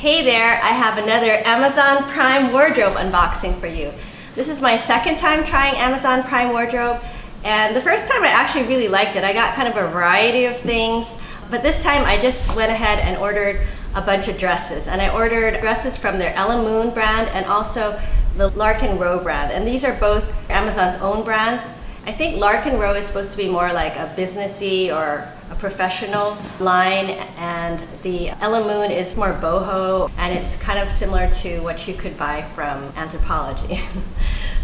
Hey there, I have another Amazon Prime wardrobe unboxing for you. This is my second time trying Amazon Prime wardrobe, and the first time I actually really liked it. I got kind of a variety of things, but this time I just went ahead and ordered a bunch of dresses. And I ordered dresses from their Ella Moon brand and also the Lark Ro brand. And these are both Amazon's own brands. I think Lark Ro is supposed to be more like a businessy or a professional line, and the Ella Moon is more boho, and it's kind of similar to what you could buy from Anthropologie.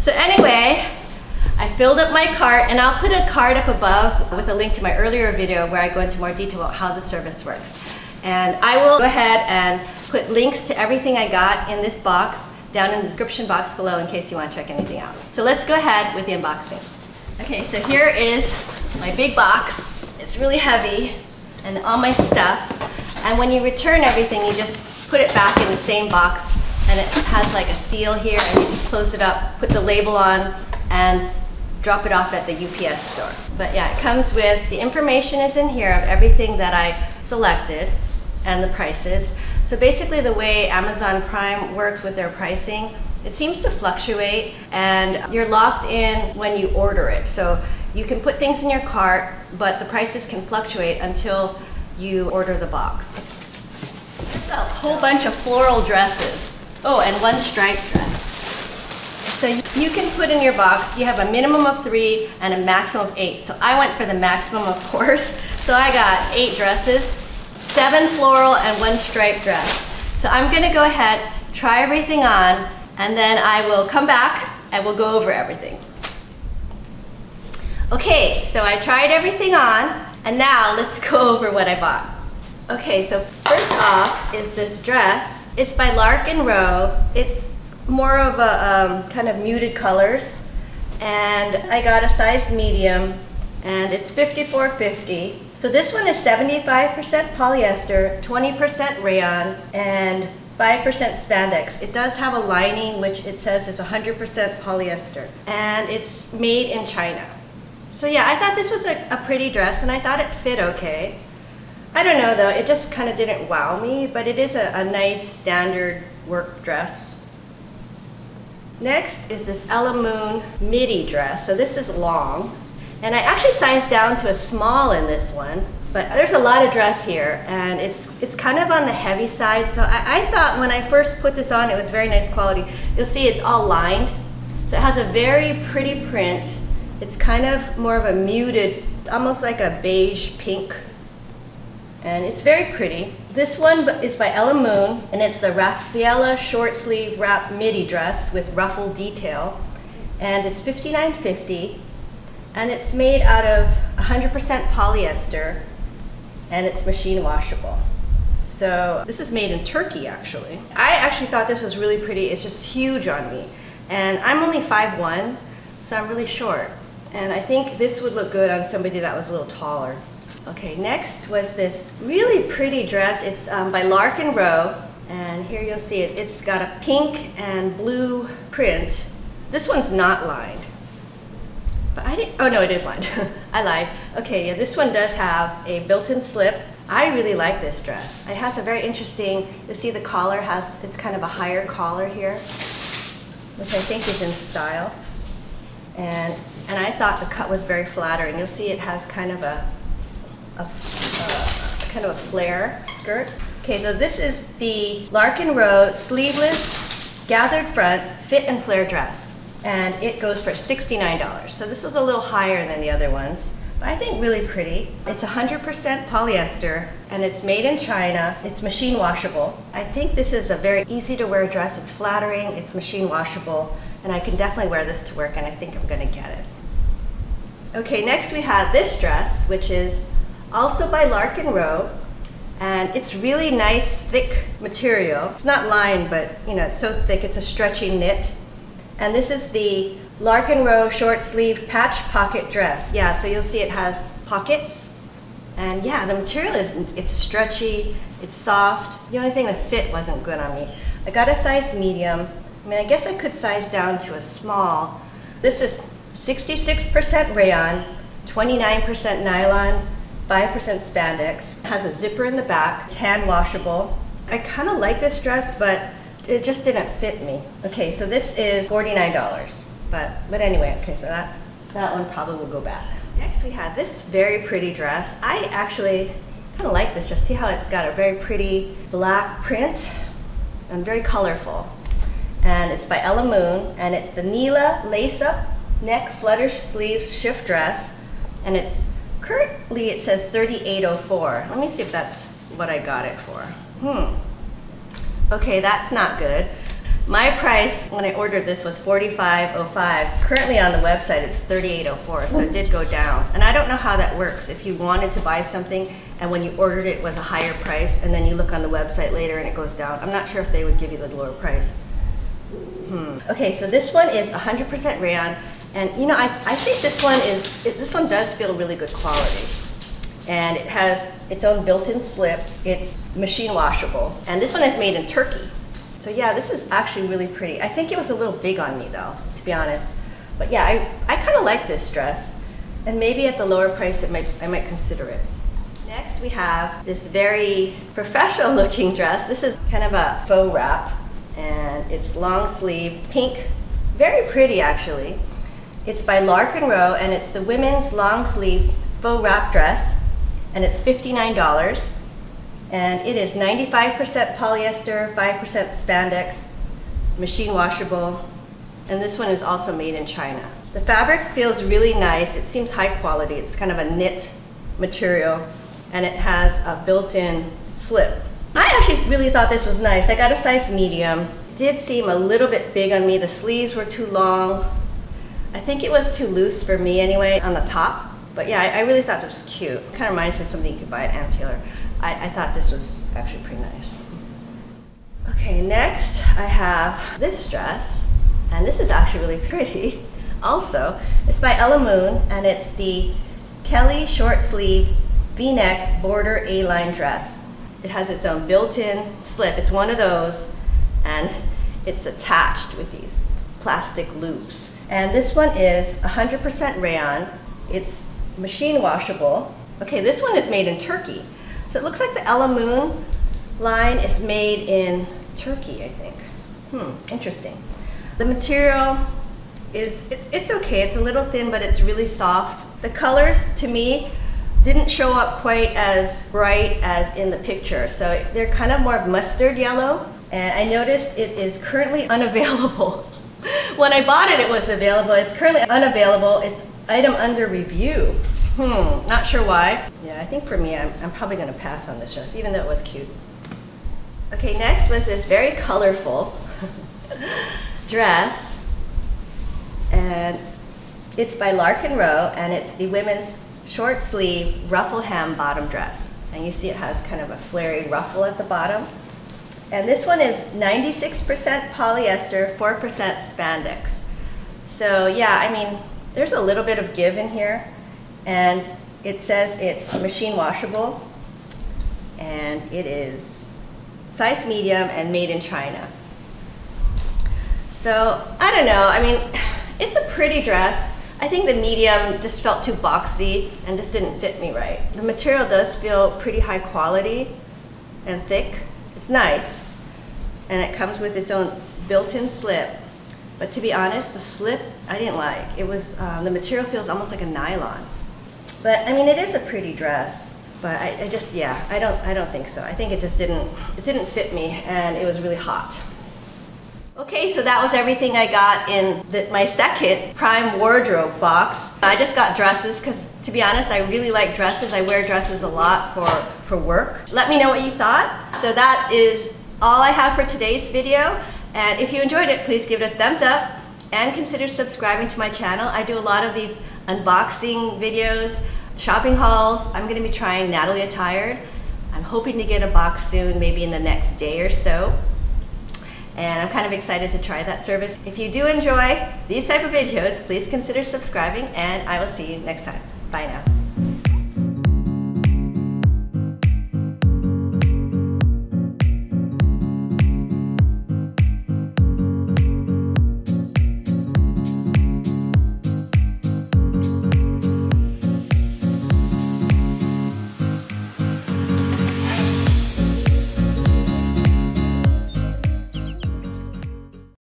So anyway, I filled up my cart, and I'll put a card up above with a link to my earlier video where I go into more detail about how the service works. And I will go ahead and put links to everything I got in this box down in the description box below in case you want to check anything out. So let's go ahead with the unboxing. Okay, so here is my big box. It's really heavy and all my stuff. And when you return everything, you just put it back in the same box, and it has like a seal here, and you just close it up, put the label on, and drop it off at the UPS store. But yeah, it comes with, the information is in here of everything that I selected and the prices. So basically the way Amazon Prime works with their pricing, it seems to fluctuate, and you're locked in when you order it. So you can put things in your cart, but the prices can fluctuate until you order the box. There's a whole bunch of floral dresses. Oh, and one striped dress. So you can put in your box, you have a minimum of 3 and a maximum of 8. So I went for the maximum, of course. So I got 8 dresses, 7 floral and 1 striped dress. So I'm gonna go ahead, try everything on, and then I will come back and we'll go over everything. Okay, so I tried everything on, and now let's go over what I bought. Okay, so first off is this dress. It's by Lark Ro. It's more of a kind of muted colors, and I got a size medium, and it's $54.50. So this one is 75% polyester, 20% rayon, and 5% spandex. It does have a lining which it says is 100% polyester, and it's made in China. So yeah, I thought this was a pretty dress, and I thought it fit okay. I don't know though, it just kind of didn't wow me, but it is a nice standard work dress. Next is this Ella Moon Midi dress. So this is long, and I actually sized down to a small in this one, but there's a lot of dress here, and it's kind of on the heavy side. So I thought when I first put this on, it was very nice quality. You'll see it's all lined. So it has a very pretty print. It's kind of more of a muted, almost like a beige pink, and it's very pretty. This one is by Ella Moon, and it's the Rafaela short sleeve wrap midi dress with ruffle detail, and it's $59.50, and it's made out of 100% polyester, and it's machine washable. So this is made in Turkey, actually. I actually thought this was really pretty. It's just huge on me, and I'm only 5'1", so I'm really short. And I think this would look good on somebody that was a little taller. Okay, next was this really pretty dress. It's by Lark Ro, and here you'll see it. It's got a pink and blue print. This one's not lined, but I didn't, oh no, it is lined. I lied. Okay, yeah, this one does have a built-in slip. I really like this dress. It has a very interesting, you'll see the collar has, it's kind of a higher collar here, which I think is in style. And I thought the cut was very flattering. You'll see it has kind of a flare skirt. Okay, so this is the Lark Ro sleeveless gathered front fit and flare dress, and it goes for $69. So this is a little higher than the other ones, but I think really pretty. It's 100% polyester, and it's made in China. It's machine washable. I think this is a very easy to wear dress. It's flattering, it's machine washable, and I can definitely wear this to work, and I think I'm gonna get it. Okay, next we have this dress, which is also by Lark Ro, and it's really nice, thick material. It's not lined, but you know, it's so thick, it's a stretchy knit. And this is the Lark Ro short sleeve patch pocket dress. Yeah, so you'll see it has pockets, and yeah, the material it's stretchy, it's soft. The only thing the fit wasn't good on me. I got a size medium. I mean, I guess I could size down to a small. This is 66% rayon, 29% nylon, 5% spandex. It has a zipper in the back, it's hand washable, I kind of like this dress, but it just didn't fit me. Okay, so this is $49. But anyway, okay, so that one probably will go back. Next we have this very pretty dress. I actually kind of like this dress. See how it's got a very pretty black print and very colorful. And it's by Ella Moon, and it's the Neela lace-up neck flutter sleeves shift dress, and it's currently, it says $38.04. Let me see if that's what I got it for. Okay, that's not good. My price when I ordered this was $45.05. Currently on the website it's $38.04, so it did go down. And I don't know how that works. If you wanted to buy something and when you ordered it was a higher price and then you look on the website later and it goes down, I'm not sure if they would give you the lower price. Okay, so this one is 100% rayon, and you know, I think this one does feel really good quality. And it has its own built-in slip. It's machine washable, and this one is made in Turkey. So yeah, this is actually really pretty. I think it was a little big on me though, to be honest. But yeah, I kind of like this dress, and maybe at the lower price I might consider it. Next we have this very professional looking dress. This is kind of a faux wrap, and it's long sleeve, pink, very pretty actually. It's by Lark Ro, and it's the women's long sleeve faux wrap dress, and it's $59. And it is 95% polyester, 5% spandex, machine washable, and this one is also made in China. The fabric feels really nice. It seems high quality. It's kind of a knit material, and it has a built-in slip. I actually really thought this was nice. I got a size medium. It did seem a little bit big on me. The sleeves were too long. I think it was too loose for me anyway on the top. But yeah, I really thought this was cute. It kind of reminds me of something you could buy at Ann Taylor. I thought this was actually pretty nice. Okay, next I have this dress, and this is actually really pretty also. It's by Ella Moon, and it's the Kelli short sleeve V-neck border A-line dress. It has its own built-in slip. It's one of those, and it's attached with these plastic loops. And this one is 100% rayon. It's machine washable. Okay, this one is made in Turkey. So it looks like the Ella Moon line is made in Turkey, I think. Interesting. The material is, it's okay. It's a little thin, but it's really soft. The colors, to me, didn't show up quite as bright as in the picture. So they're kind of more mustard yellow. And I noticed it is currently unavailable. When I bought it, it was available. It's currently unavailable. It's item under review. Not sure why. Yeah, I think for me, I'm probably gonna pass on this dress, even though it was cute. Okay, next was this very colorful dress, and it's by Lark Ro, and it's the women's short sleeve ruffle hem bottom dress. And you see it has kind of a flary ruffle at the bottom. And this one is 96% polyester, 4% spandex. So yeah, I mean, there's a little bit of give in here. And it says it's machine washable, and it is size medium and made in China. So I don't know, I mean, it's a pretty dress. I think the medium just felt too boxy and just didn't fit me right. The material does feel pretty high quality and thick. It's nice, and it comes with its own built-in slip. But to be honest, the slip I didn't like. It was the material feels almost like a nylon. But I mean, it is a pretty dress, but I just, yeah, I don't think so. I think it just didn't fit me, and it was really hot. Okay, so that was everything I got in my second Prime wardrobe box. I just got dresses because, to be honest, I really like dresses. I wear dresses a lot for work. Let me know what you thought. So that is all I have for today's video. And if you enjoyed it, please give it a thumbs up and consider subscribing to my channel. I do a lot of these unboxing videos, shopping hauls. I'm going to be trying Natalie Attired. I'm hoping to get a box soon, maybe in the next day or so. And I'm kind of excited to try that service. If you do enjoy these type of videos, please consider subscribing, and I will see you next time. Bye now.